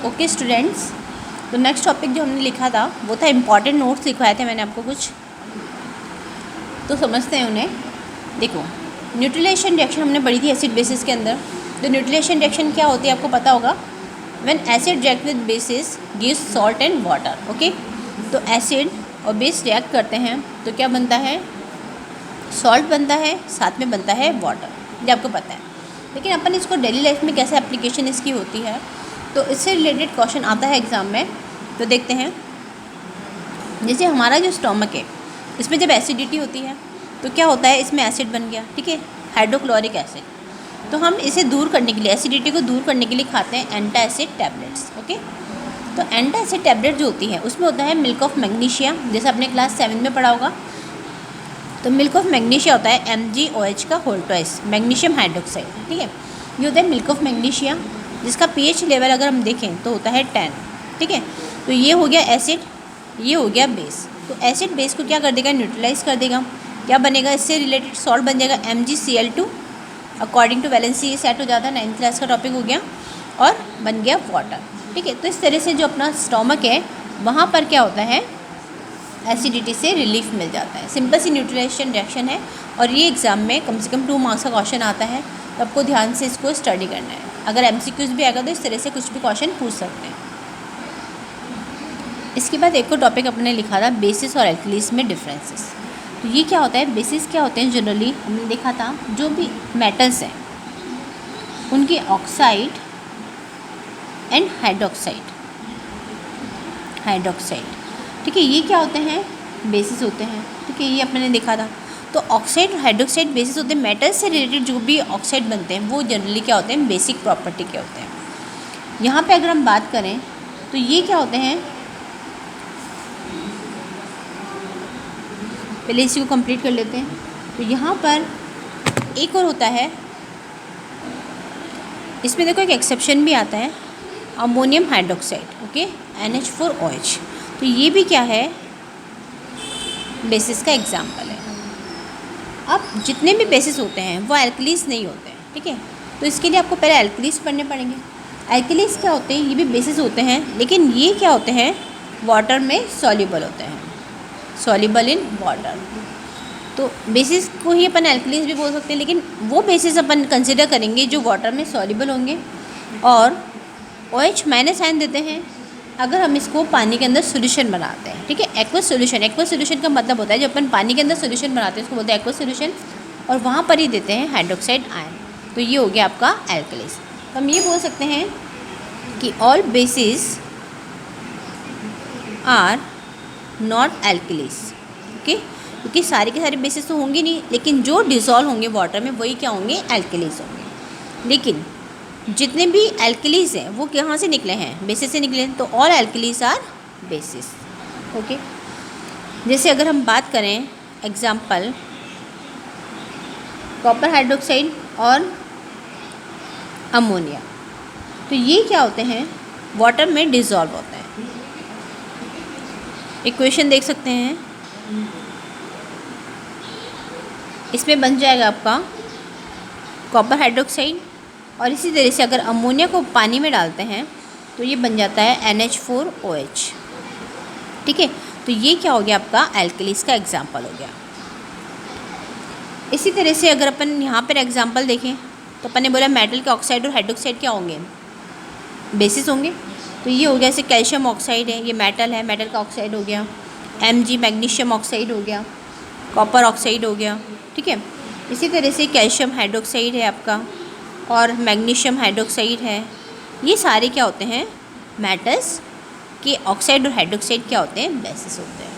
Okay students, तो next topic जो हमने लिखा था वो था इम्पॉर्टेंट नोट्स लिखवाए थे मैंने आपको कुछ, तो समझते हैं उन्हें। देखो, न्यूट्रिलेशन रिएक्शन हमने पढ़ी थी एसिड बेसिस के अंदर। तो न्यूट्रिलेशन रिएक्शन क्या होती है आपको पता होगा। When acid react with basis gives salt and water. Okay, तो एसिड और बेस रिएक्ट करते हैं तो क्या बनता है, सॉल्ट बनता है, साथ में बनता है वाटर, ये आपको पता है। लेकिन अपन इसको डेली लाइफ में कैसे एप्लीकेशन इसकी होती है, तो इससे रिलेटेड क्वेश्चन आता है एग्ज़ाम में। तो देखते हैं, जैसे हमारा जो स्टोमक है इसमें जब एसिडिटी होती है तो क्या होता है, इसमें एसिड बन गया, ठीक है, हाइड्रोक्लोरिक एसिड। तो हम इसे दूर करने के लिए, एसिडिटी को दूर करने के लिए खाते हैं एंटासिड टैबलेट्स। ओके, तो एंटासिड टैबलेट जो होती है उसमें होता है मिल्क ऑफ मैग्नीशिया, जैसे आपने क्लास 7 में पढ़ा होगा। तो मिल्क ऑफ मैग्नीशिया होता है MgOH का होल ट्वाइस, मैग्नीशियम हाइड्रोक्साइड, ठीक है। ये होता है मिल्क ऑफ मैग्नीशिया, जिसका pH लेवल अगर हम देखें तो होता है 10, ठीक है। तो ये हो गया एसिड, ये हो गया बेस। तो एसिड बेस को क्या कर देगा, न्यूट्रलाइज कर देगा। क्या बनेगा, इससे रिलेटेड सॉल्ट बन जाएगा MgCl2, अकॉर्डिंग टू वैलेंसी ये सेट हो जाता है, 9th क्लास का टॉपिक हो गया, और बन गया वाटर, ठीक है। तो इस तरह से जो अपना स्टोमक है वहाँ पर क्या होता है, एसिडिटी से रिलीफ मिल जाता है। सिंपल सी न्यूट्रिलेशन रिएक्शन है, और ये एग्ज़ाम में कम से कम 2 मार्क्स का क्वेश्चन आता है, तो आपको ध्यान से इसको स्टडी करना है। अगर MCQs भी आएगा तो इस तरह से कुछ भी क्वेश्चन पूछ सकते हैं। इसके बाद एक और टॉपिक अपने लिखा था बेसिस और एल्कलीस में डिफरेंसेस। तो ये क्या होता है, बेसिस क्या होते हैं, जनरली हमने देखा था जो भी मेटल्स हैं उनके ऑक्साइड एंड हाइड्रोक्साइड, ठीक है, ये क्या होते हैं, बेसिस होते हैं, ठीक है, ये अपने देखा था। तो ऑक्साइड और हाइड्रोक्साइड बेसिस होते हैं, मेटल्स से रिलेटेड जो भी ऑक्साइड बनते हैं वो जनरली क्या होते हैं, बेसिक प्रॉपर्टी के होते हैं। यहाँ पे अगर हम बात करें तो ये क्या होते हैं, पहले इसी को कंप्लीट कर लेते हैं। तो यहाँ पर एक और होता है, इसमें देखो एक एक्सेप्शन भी आता है, अमोनियम हाइड्रोक्साइड, ओके, NH4OH। तो ये भी क्या है, बेसिस का एग्जाम्पल है। अब जितने भी बेसिस होते हैं वो एल्कलीस नहीं होते हैं, ठीक है। तो इसके लिए आपको पहले एल्कलीस पढ़ने पड़ेंगे। एल्कलीस क्या होते हैं, ये भी बेसिस होते हैं, लेकिन ये क्या होते हैं, वाटर में सॉल्युबल होते हैं, सॉल्युबल इन वाटर। तो बेसिस को ही अपन एल्कलीस भी बोल सकते हैं, लेकिन वो बेसिस अपन कंसिडर करेंगे जो वाटर में सॉल्युबल होंगे। और OH माइनस साइन देते हैं अगर हम इसको पानी के अंदर सोल्यूशन बनाते हैं, ठीक है। एक्वस सोल्यूशन का मतलब होता है जब अपन पानी के अंदर सोल्यूशन बनाते हैं उसको बोलते हैं एक्वस सोल्यूशन, और वहाँ पर ही देते हैं हाइड्रोक्साइड आयन। तो ये हो गया आपका एल्कलीस। तो हम ये बोल सकते हैं कि all bases are not alkalis, okay, क्योंकि सारे के सारे बेसिस तो होंगे नहीं, लेकिन जो डिज़ोल्व होंगे वाटर में वही क्या होंगे, एल्कलीस होंगे। लेकिन जितने भी एल्कलीस हैं वो कहाँ से निकले हैं, बेसिस से निकले हैं। तो ऑल एल्कलीस आर बेसिस, ओके। जैसे अगर हम बात करें एग्जांपल कॉपर हाइड्रोक्साइड और अमोनिया, तो ये क्या होते हैं, वाटर में डिज़ोल्व होते हैं। इक्वेशन देख सकते हैं, इसमें बन जाएगा आपका कॉपर हाइड्रोक्साइड, और इसी तरह से अगर अमोनिया को पानी में डालते हैं तो ये बन जाता है NH4OH, ठीक है। तो ये क्या हो गया, आपका एल्कलीस का एग्जाम्पल हो गया। इसी तरह से अगर अपन यहाँ पर एग्जाम्पल देखें तो अपन ने बोला मेटल के ऑक्साइड और हाइड्रोक्साइड क्या होंगे, बेसिस होंगे। तो ये हो गया, जैसे कैल्शियम ऑक्साइड है, ये मेटल है, मेटल का ऑक्साइड हो गया। Mg मैग्नीशियम ऑक्साइड हो गया, कॉपर ऑक्साइड हो गया, ठीक है। इसी तरह से कैल्शियम हाइड्रोक्साइड है आपका, और मैग्नीशियम हाइड्रोक्साइड है। ये सारे क्या होते हैं, मेटल्स के ऑक्साइड और हाइड्रोक्साइड क्या होते हैं, बेसिस होते हैं।